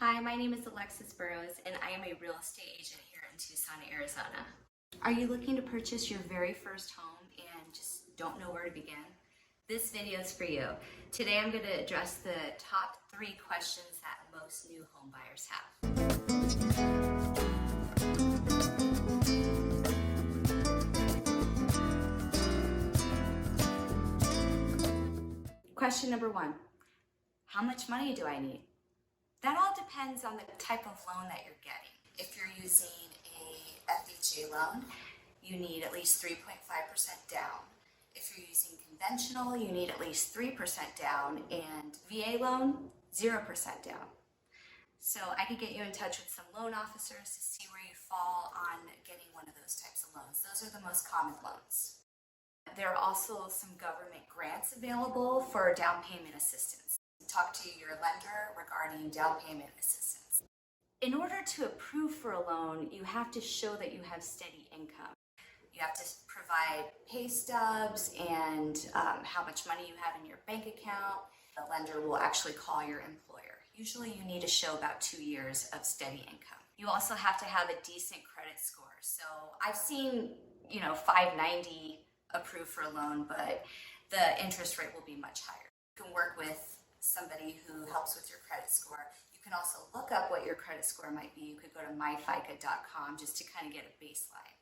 Hi, my name is Alexis Burrows, and I am a real estate agent here in Tucson, Arizona. Are you looking to purchase your very first home and just don't know where to begin? This video is for you. Today I'm going to address the top 3 questions that most new home buyers have. Question number 1, how much money do I need? That all depends on the type of loan that you're getting. If you're using a FHA loan, you need at least 3.5% down. If you're using conventional, you need at least 3% down, and VA loan, 0% down. So I could get you in touch with some loan officers to see where you fall on getting one of those types of loans. Those are the most common loans. There are also some government grants available for down payment assistance. Talk to your lender regarding down payment assistance. In order to approve for a loan, you have to show that you have steady income. You have to provide pay stubs and how much money you have in your bank account. The lender will actually call your employer. Usually you need to show about 2 years of steady income. You also have to have a decent credit score. So I've seen, 590 approved for a loan, but the interest rate will be much higher. You can work with somebody who helps with your credit score. You can also look up what your credit score might be. You could go to myfica.com just to kind of get a baseline.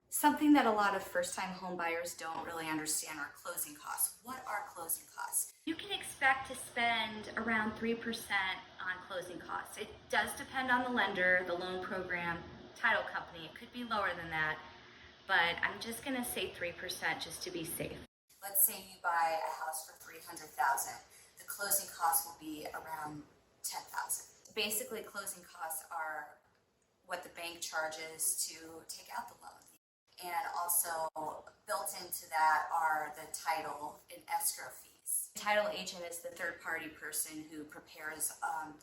Something that a lot of first-time home buyers don't really understand are closing costs. What are closing costs? You can expect to spend around 3% on closing costs. It does depend on the lender, the loan program, title company. It could be lower than that, but I'm just going to say 3% just to be safe. Let's say you buy a house for $300,000. The closing costs will be around $10,000. Basically, closing costs are what the bank charges to take out the loan. And also built into that are the title and escrow fees. The title agent is the third-party person who prepares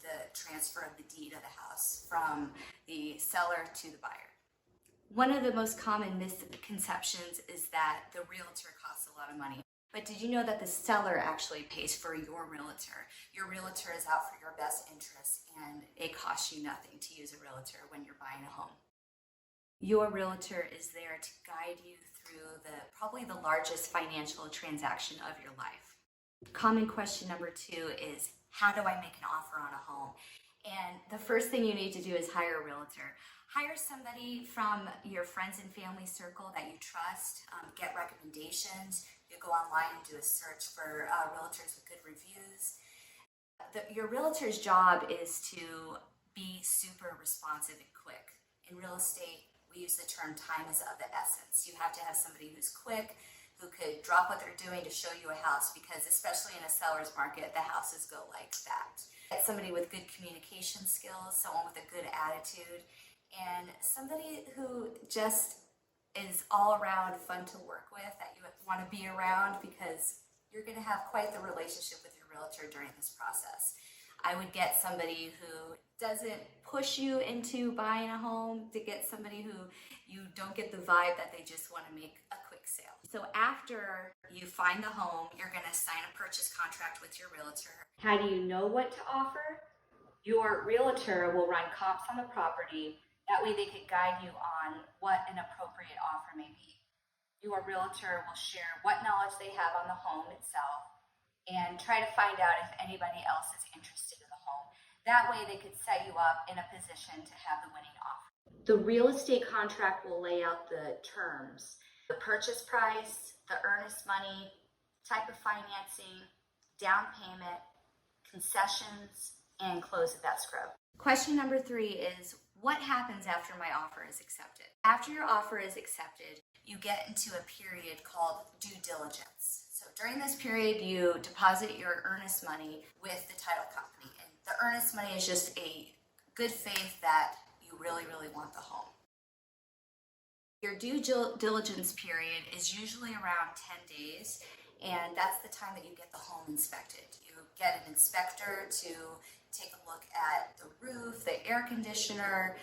the transfer of the deed of the house from the seller to the buyer. One of the most common misconceptions is that the realtor costs a lot of money. But did you know that the seller actually pays for your realtor? Your realtor is out for your best interest, and it costs you nothing to use a realtor when you're buying a home. Your realtor is there to guide you through probably the largest financial transaction of your life. Common question number 2 is, how do I make an offer on a home? And the first thing you need to do is hire a realtor. Hire somebody from your friends and family circle that you trust. Get recommendations. You go online and do a search for realtors with good reviews. Your realtor's job is to be super responsive and quick. In real estate, we use the term time is of the essence. You have to have somebody who's quick, who could drop what they're doing to show you a house, because especially in a seller's market, the houses go like that. Get somebody with good communication skills, someone with a good attitude, and somebody who just is all around fun to work with, that you want to be around, because you're going to have quite the relationship with your realtor during this process. I would get somebody who doesn't push you into buying a home, to get somebody who you don't get the vibe that they just want to make a quick sale. So after you find the home, you're going to sign a purchase contract with your realtor. How do you know what to offer? Your realtor will run comps on the property. That way they could guide you on what an appropriate offer may be. Your realtor will share what knowledge they have on the home itself and try to find out if anybody else is interested in the home. That way they could set you up in a position to have the winning offer. The real estate contract will lay out the terms, the purchase price, the earnest money, type of financing, down payment, concessions, and close of escrow. Question number 3 is, what happens after my offer is accepted? After your offer is accepted, you get into a period called due diligence. So during this period, you deposit your earnest money with the title company. And the earnest money is just a good faith that you really, really want the home. Your due diligence period is usually around 10 days, and that's the time that you get the home inspected. You get an inspector to take a look at the roof, the air conditioner,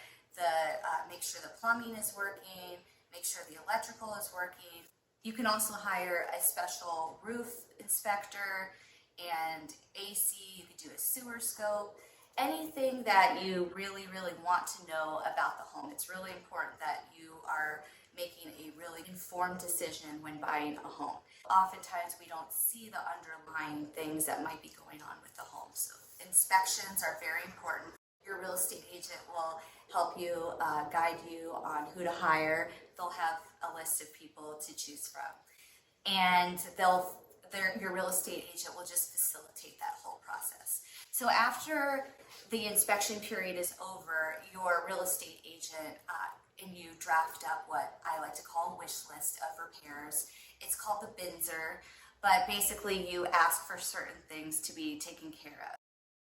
make sure the plumbing is working, make sure the electrical is working. You can also hire a special roof inspector and AC. You could do a sewer scope, anything that you really, really want to know about the home. It's really important that you are making a really informed decision when buying a home. Oftentimes we don't see the underlying things that might be going on with the home. So inspections are very important. Your real estate agent will help you, guide you on who to hire. They'll have a list of people to choose from. And your real estate agent will just facilitate that whole process. So after the inspection period is over, your real estate agent and you draft up what I like to call a wish list of repairs. It's called the Binzer, but basically you ask for certain things to be taken care of.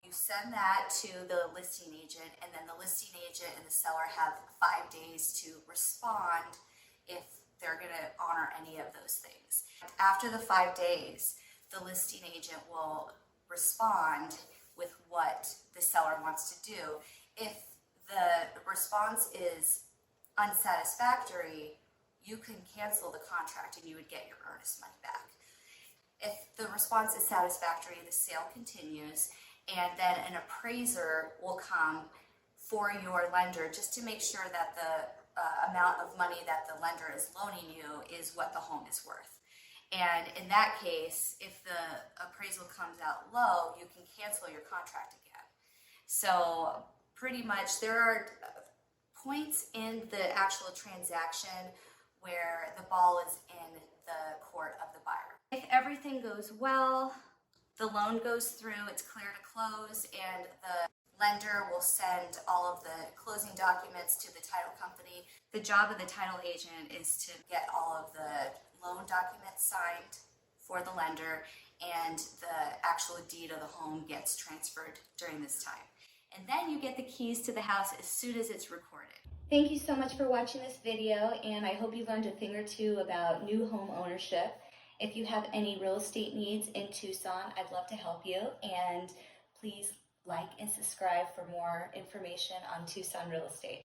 You send that to the listing agent, and then the listing agent and the seller have 5 days to respond if they're going to honor any of those things. After the 5 days, the listing agent will respond with what the seller wants to do. If the response is unsatisfactory, you can cancel the contract and you would get your earnest money back. If the response is satisfactory, the sale continues, and then an appraiser will come for your lender just to make sure that the amount of money that the lender is loaning you is what the home is worth. And in that case, if the appraisal comes out low, you can cancel your contract again. So pretty much there are points in the actual transaction where the ball is in the court of the buyer. If everything goes well, the loan goes through, it's clear to close, and the lender will send all of the closing documents to the title company. The job of the title agent is to get all of the loan documents signed for the lender, and the actual deed of the home gets transferred during this time. And then you get the keys to the house as soon as it's recorded. Thank you so much for watching this video, and I hope you learned a thing or two about new home ownership. If you have any real estate needs in Tucson, I'd love to help you, and please like and subscribe for more information on Tucson real estate.